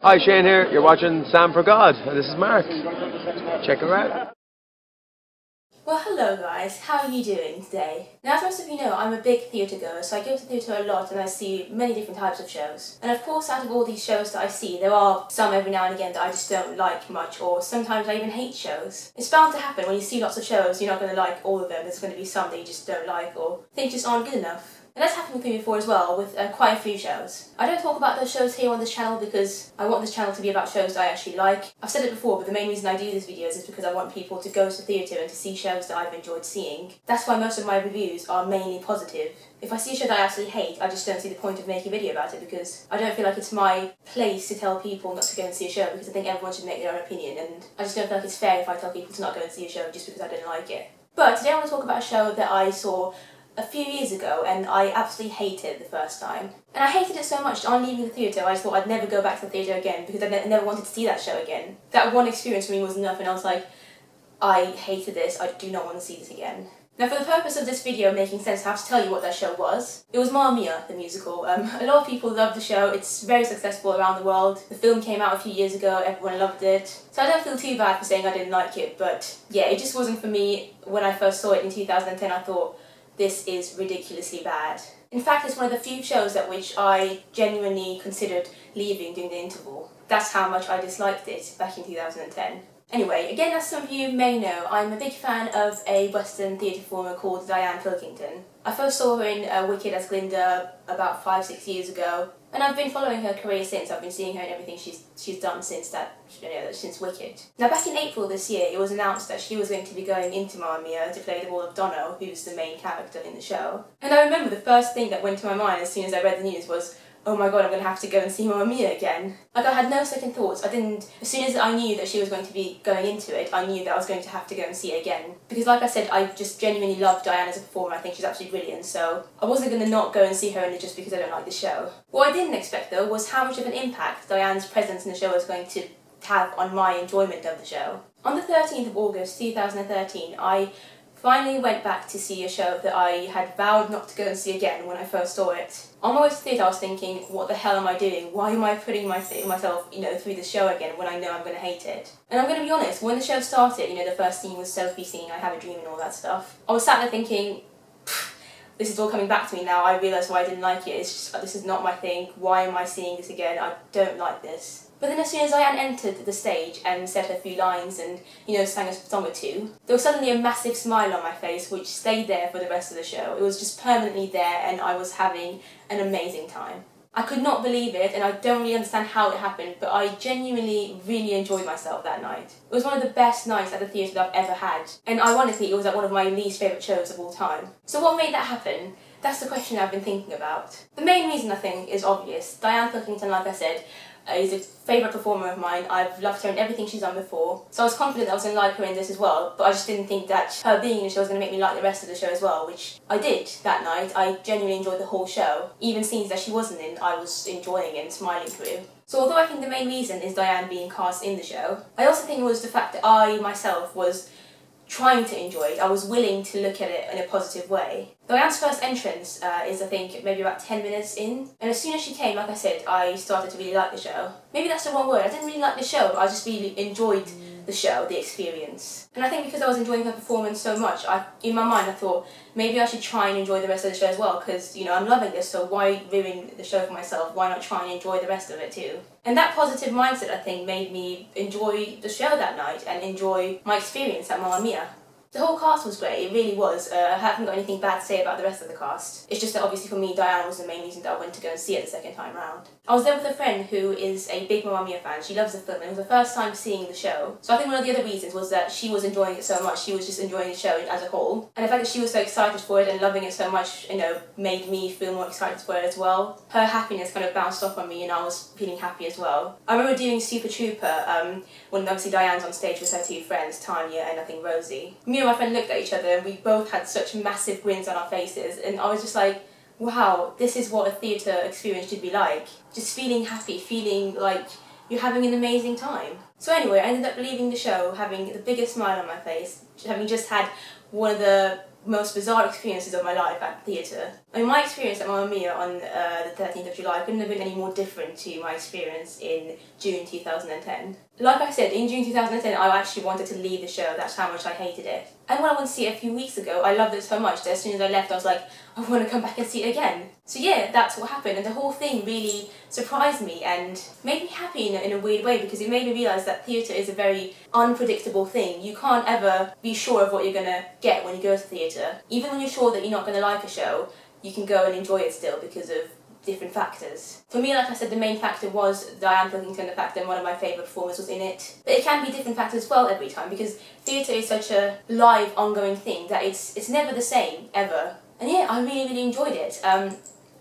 Hi, Shane here. You're watching Sam for God, and this is Mark. Check her out. Well, hello guys, how are you doing today? Now, as most of you know, I'm a big theatre goer, so I go to theatre a lot and I see many different types of shows. And of course, out of all these shows that I see, there are some every now and again that I just don't like much, or sometimes I even hate shows. It's bound to happen when you see lots of shows, you're not going to like all of them, there's going to be some that you just don't like or think just aren't good enough. And that's happened with me before as well, with quite a few shows. I don't talk about those shows here on this channel because I want this channel to be about shows that I actually like. I've said it before, but the main reason I do these videos is because I want people to go to theatre and to see shows that I've enjoyed seeing. That's why most of my reviews are mainly positive. If I see a show that I absolutely hate, I just don't see the point of making a video about it because I don't feel like it's my place to tell people not to go and see a show because I think everyone should make their own opinion, and I just don't feel like it's fair if I tell people to not go and see a show just because I don't like it. But today I want to talk about a show that I saw a few years ago and I absolutely hated it the first time. And I hated it so much on leaving the theatre I just thought I'd never go back to the theatre again because I never wanted to see that show again. That one experience for me was enough and I was like, I hated this, I do not want to see this again. Now, for the purpose of this video making sense, I have to tell you what that show was. It was Mamma Mia, the musical. A lot of people love the show, it's very successful around the world. The film came out a few years ago, everyone loved it. So I don't feel too bad for saying I didn't like it, but yeah, it just wasn't for me. When I first saw it in 2010, I thought, this is ridiculously bad. In fact, it's one of the few shows at which I genuinely considered leaving during the interval. That's how much I disliked it back in 2010. Anyway, again, as some of you may know, I'm a big fan of a Western theatre performer called Diane Pilkington. I first saw her in Wicked as Glinda about 5-6 years ago, and I've been following her career since. I've been seeing her in everything she's done since since Wicked. Now, back in April this year, it was announced that she was going to be going into Mamma Mia to play the role of Dono, who's the main character in the show. And I remember the first thing that went to my mind as soon as I read the news was, oh my god, I'm going to have to go and see Mamma Mia again. Like, I had no second thoughts. As soon as I knew that she was going to be going into it, I knew that I was going to have to go and see it again. Because like I said, I just genuinely love Diane as a performer. I think she's absolutely brilliant, so I wasn't going to not go and see her only just because I don't like the show. What I didn't expect, though, was how much of an impact Diane's presence in the show was going to have on my enjoyment of the show. On the 13th of August 2013, I finally went back to see a show that I had vowed not to go and see again when I first saw it. On my way to the theatre I was thinking, what the hell am I doing? Why am I putting myself, through this show again when I know I'm going to hate it? And I'm going to be honest, when the show started, the first scene was Sophie singing I Have a Dream and all that stuff, I was sat there thinking, this is all coming back to me now, I realise why I didn't like it, it's just, this is not my thing, why am I seeing this again, I don't like this. But then as soon as Diane entered the stage and said her few lines and, sang a song or two, there was suddenly a massive smile on my face which stayed there for the rest of the show. It was just permanently there and I was having an amazing time. I could not believe it and I don't really understand how it happened, but I genuinely really enjoyed myself that night. It was one of the best nights at the theatre that I've ever had, and ironically it was at one of my least favourite shows of all time. So what made that happen? That's the question I've been thinking about. The main reason I think is obvious. Diane Pilkington, like I said, is a favourite performer of mine. I've loved her in everything she's done before, so I was confident that I was going to like her in this as well, but I just didn't think that her being in the show was going to make me like the rest of the show as well, which I did that night. I genuinely enjoyed the whole show. Even scenes that she wasn't in, I was enjoying and smiling through. So although I think the main reason is Diane being cast in the show, I also think it was the fact that I myself was trying to enjoy it. I was willing to look at it in a positive way. Diane's first entrance is, I think, maybe about 10 minutes in, and as soon as she came, like I said, I started to really like the show. Maybe that's the wrong word, I didn't really like the show, but I just really enjoyed the show, the experience. And I think because I was enjoying her performance so much, in my mind I thought, maybe I should try and enjoy the rest of the show as well, because, I'm loving this, so why ruin the show for myself? Why not try and enjoy the rest of it too? And that positive mindset, I think, made me enjoy the show that night and enjoy my experience at Mamma Mia. The whole cast was great, it really was. I haven't got anything bad to say about the rest of the cast. It's just that obviously for me, Diane was the main reason that I went to go and see it the second time round. I was there with a friend who is a big Mamma Mia fan. She loves the film and it was the first time seeing the show. So I think one of the other reasons was that she was enjoying it so much, she was just enjoying the show as a whole. And the fact that she was so excited for it and loving it so much, made me feel more excited for it as well. Her happiness kind of bounced off on me and I was feeling happy as well. I remember doing Super Trooper when obviously Diane's on stage with her two friends, Tanya and I think Rosie. Me and my friend looked at each other and we both had such massive grins on our faces and I was just like, wow, this is what a theatre experience should be like. Just feeling happy, feeling like you're having an amazing time. So anyway, I ended up leaving the show having the biggest smile on my face, having just had one of the most bizarre experiences of my life at theatre. I mean, my experience at Mamma Mia on the 13th of July couldn't have been any more different to my experience in June 2010. Like I said, in June 2010 I actually wanted to leave the show, that's how much I hated it. And when I went to see it a few weeks ago, I loved it so much that as soon as I left I was like, I want to come back and see it again. So yeah, that's what happened, and the whole thing really surprised me and made me happy in a weird way, because it made me realise that theatre is a very unpredictable thing. You can't ever be sure of what you're going to get when you go to theatre. Even when you're sure that you're not going to like a show, you can go and enjoy it still because of different factors. For me, like I said, the main factor was Diane Pilkington, the fact that one of my favourite performers was in it. But it can be different factors as well every time, because theatre is such a live, ongoing thing that it's never the same, ever. And yeah, I really enjoyed it.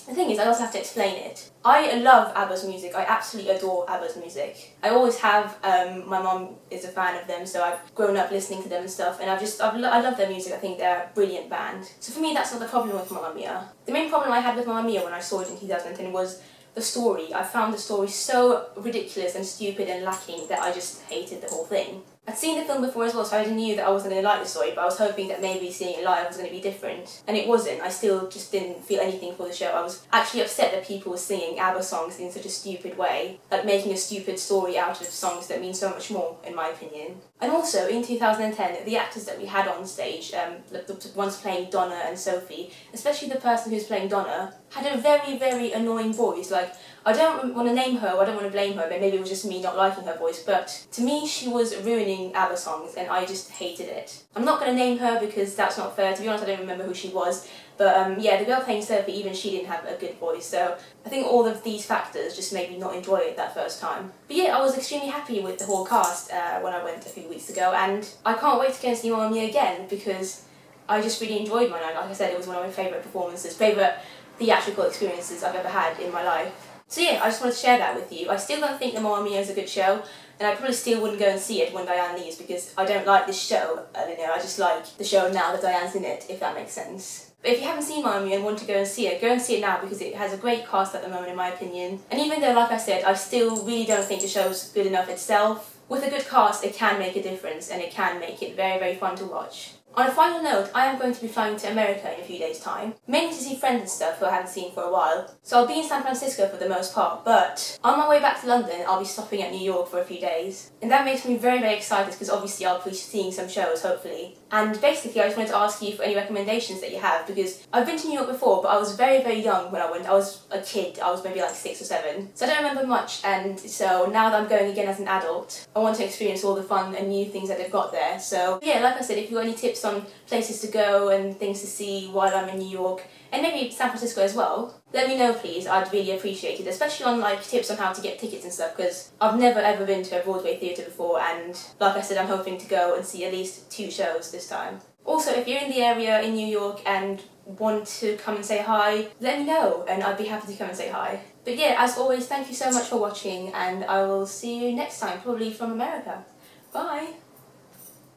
The thing is, I also have to explain it. I love ABBA's music. I absolutely adore ABBA's music. I always have. My mum is a fan of them, so I've grown up listening to them and stuff, and I love their music. I think they're a brilliant band. So for me, that's not the problem with Mamma Mia. The main problem I had with Mamma Mia when I saw it in 2010 was the story. I found the story so ridiculous and stupid and lacking that I just hated the whole thing. I'd seen the film before as well, so I knew that I wasn't going to like the story, but I was hoping that maybe seeing it live was going to be different. And it wasn't. I still just didn't feel anything for the show. I was actually upset that people were singing ABBA songs in such a stupid way, like making a stupid story out of songs that mean so much more, in my opinion. And also, in 2010, the actors that we had on stage, the ones playing Donna and Sophie, especially the person who's playing Donna, had a very annoying voice. Like, I don't want to name her, I don't want to blame her, but maybe it was just me not liking her voice, but to me she was ruining ABBA songs and I just hated it. I'm not going to name her because that's not fair. To be honest, I don't remember who she was, but yeah, the girl playing Sophie, even she didn't have a good voice, so I think all of these factors just made me not enjoy it that first time. But yeah, I was extremely happy with the whole cast when I went a few weeks ago, and I can't wait to go and see Mamma Mia again because I just really enjoyed my night. Like I said, it was one of my favourite performances, favourite theatrical experiences I've ever had in my life. So yeah, I just wanted to share that with you. I still don't think that Mamma Mia is a good show, and I probably still wouldn't go and see it when Diane leaves because I don't like this show. I don't know, I just like the show now that Diane's in it, if that makes sense. But if you haven't seen Mamma Mia and want to go and see it now because it has a great cast at the moment in my opinion. And even though, like I said, I still really don't think the show's good enough itself, with a good cast it can make a difference and it can make it very fun to watch. On a final note, I am going to be flying to America in a few days' time, mainly to see friends and stuff who I haven't seen for a while. So I'll be in San Francisco for the most part, but on my way back to London, I'll be stopping at New York for a few days. And that makes me very excited because obviously I'll be seeing some shows, hopefully. And basically I just wanted to ask you for any recommendations that you have, because I've been to New York before, but I was very young when I went. I was a kid, I was maybe like 6 or 7. So I don't remember much, and so now that I'm going again as an adult, I want to experience all the fun and new things that they've got there. So yeah, like I said, if you've got any tips on places to go and things to see while I'm in New York, and maybe San Francisco as well, let me know please. I'd really appreciate it, especially on like tips on how to get tickets and stuff, because I've never ever been to a Broadway theatre before, and like I said, I'm hoping to go and see at least 2 shows this time. Also, if you're in the area in New York and want to come and say hi, let me know and I'd be happy to come and say hi. But yeah, as always, thank you so much for watching, and I will see you next time, probably from America. Bye!